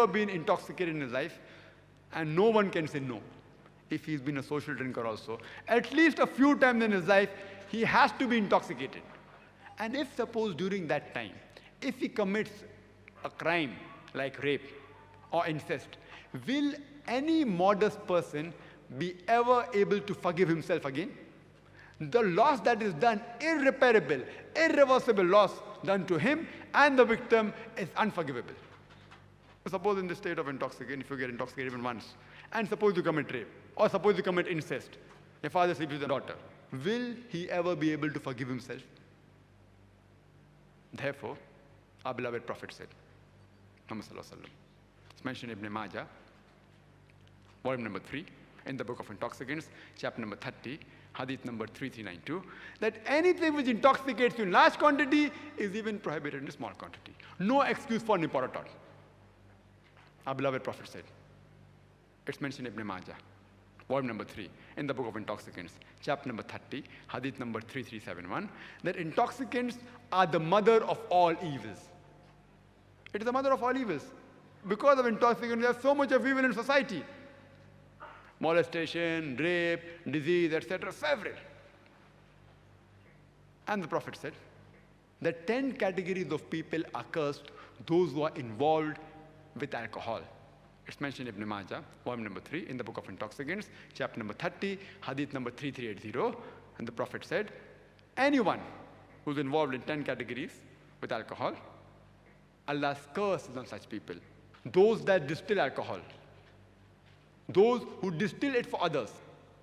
been intoxicated in his life, and no one can say no. If he's been a social drinker also, at least a few times in his life, he has to be intoxicated. And if suppose during that time, if he commits a crime like rape or incest, will any modest person be ever able to forgive himself again? The loss that is done, irreparable, irreversible loss done to him and the victim is unforgivable. Suppose in the state of intoxication, if you get intoxicated even once, and suppose you commit rape, or suppose you commit incest, your father sleeps with your daughter, will he ever be able to forgive himself? Therefore, our beloved Prophet said, it's mentioned in Ibn Majah, volume number 3, in the book of intoxicants, chapter number 30, hadith number 3392, that anything which intoxicates you in large quantity is even prohibited in a small quantity. No excuse for nipor at all. Our beloved Prophet said, it's mentioned in Ibn Majah, volume number 3, in the book of intoxicants, chapter number 30, hadith number 3371, that intoxicants are the mother of all evils. It is the mother of all evils. Because of intoxicants, there's so much of evil in society. Molestation, rape, disease, etc., several. And the Prophet said that 10 categories of people are cursed, those who are involved with alcohol. It's mentioned in Ibn Majah, volume number 3, in the book of intoxicants, chapter number 30, hadith number 3380. And the Prophet said, anyone who's involved in 10 categories with alcohol, Allah's curse is on such people. Those that distill alcohol, those who distill it for others,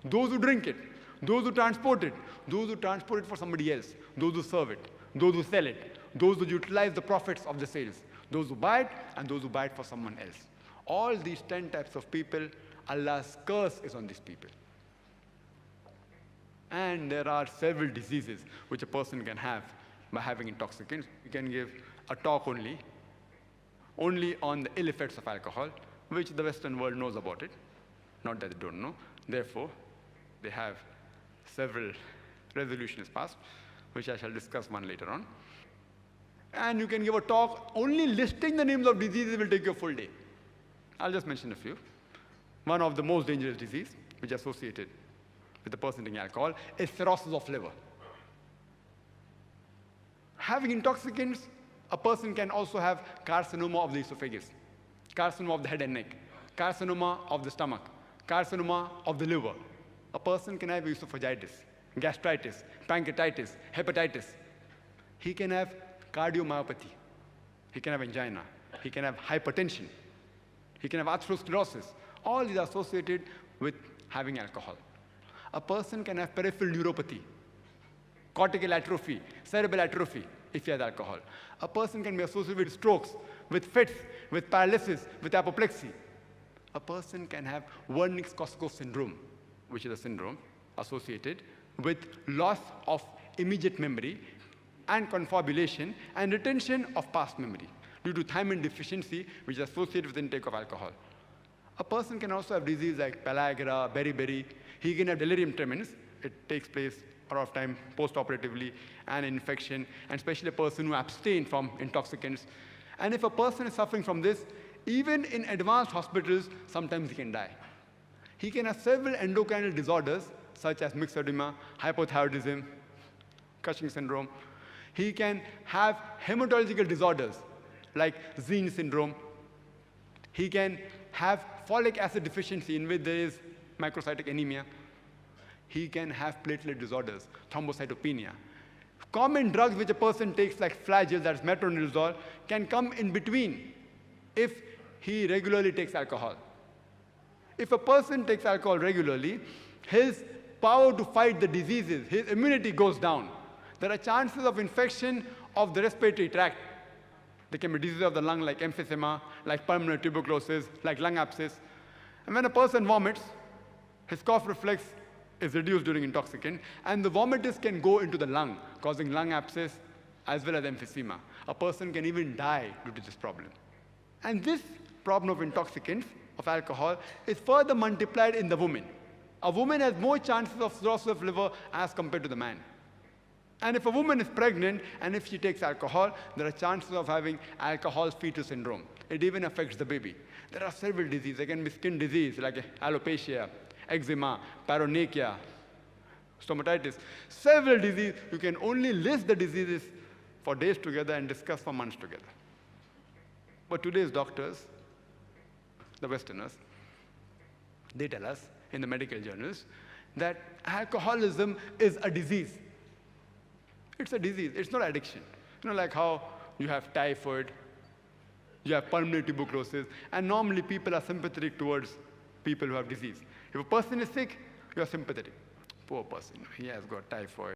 those who drink it, those who transport it, those who transport it for somebody else, those who serve it, those who sell it, those who utilize the profits of the sales, those who buy it, and those who buy it for someone else. All these 10 types of people, Allah's curse is on these people. And there are several diseases which a person can have by having intoxicants. You can give a talk only on the ill effects of alcohol, which the Western world knows about it. Not that they don't know. Therefore, they have several resolutions passed, which I shall discuss one later on. And you can give a talk, only listing the names of diseases will take you a full day. I'll just mention a few. One of the most dangerous diseases, which is associated with the person drinking alcohol, is cirrhosis of liver. Having intoxicants, a person can also have carcinoma of the esophagus, carcinoma of the head and neck, carcinoma of the stomach, carcinoma of the liver. A person can have esophagitis, gastritis, pancreatitis, hepatitis. He can have cardiomyopathy. He can have angina. He can have hypertension. He can have atherosclerosis. All these are associated with having alcohol. A person can have peripheral neuropathy, cortical atrophy, cerebral atrophy if he has alcohol. A person can be associated with strokes, with fits, with paralysis, with apoplexy. A person can have Wernicke-Korsakoff syndrome, which is a syndrome associated with loss of immediate memory and confabulation and retention of past memory due to thiamine deficiency, which is associated with intake of alcohol. A person can also have disease like pellagra, beriberi. He can have delirium tremens. It takes place a lot of time post-operatively, and infection, and especially a person who abstains from intoxicants. And if a person is suffering from this, even in advanced hospitals, sometimes he can die. He can have several endocrine disorders, such as myxedema, hypothyroidism, Cushing syndrome. He can have hematological disorders, like Zine syndrome. He can have folic acid deficiency, in which there is microcytic anemia. He can have platelet disorders, thrombocytopenia. Common drugs which a person takes, like Flagyl, that's metronidazole, can come in between if he regularly takes alcohol. If a person takes alcohol regularly, his power to fight the diseases, his immunity goes down. There are chances of infection of the respiratory tract. There can be diseases of the lung like emphysema, like pulmonary tuberculosis, like lung abscess. And when a person vomits, his cough reflex is reduced during intoxicant, and the vomitus can go into the lung, causing lung abscess as well as emphysema. A person can even die due to this problem. And this problem of intoxicants, of alcohol, is further multiplied in the woman. A woman has more chances of cirrhosis of liver as compared to the man. And if a woman is pregnant, and if she takes alcohol, there are chances of having alcohol fetal syndrome. It even affects the baby. There are several diseases. There can be skin disease like alopecia, eczema, paronychia, stomatitis. Several diseases. You can only list the diseases for days together and discuss for months together. But today's doctors, the Westerners, they tell us in the medical journals that alcoholism is a disease. It's a disease. It's not addiction. You know, like how you have typhoid, you have pulmonary tuberculosis, and normally people are sympathetic towards people who have disease. If a person is sick, you are sympathetic. Poor person, he has got typhoid.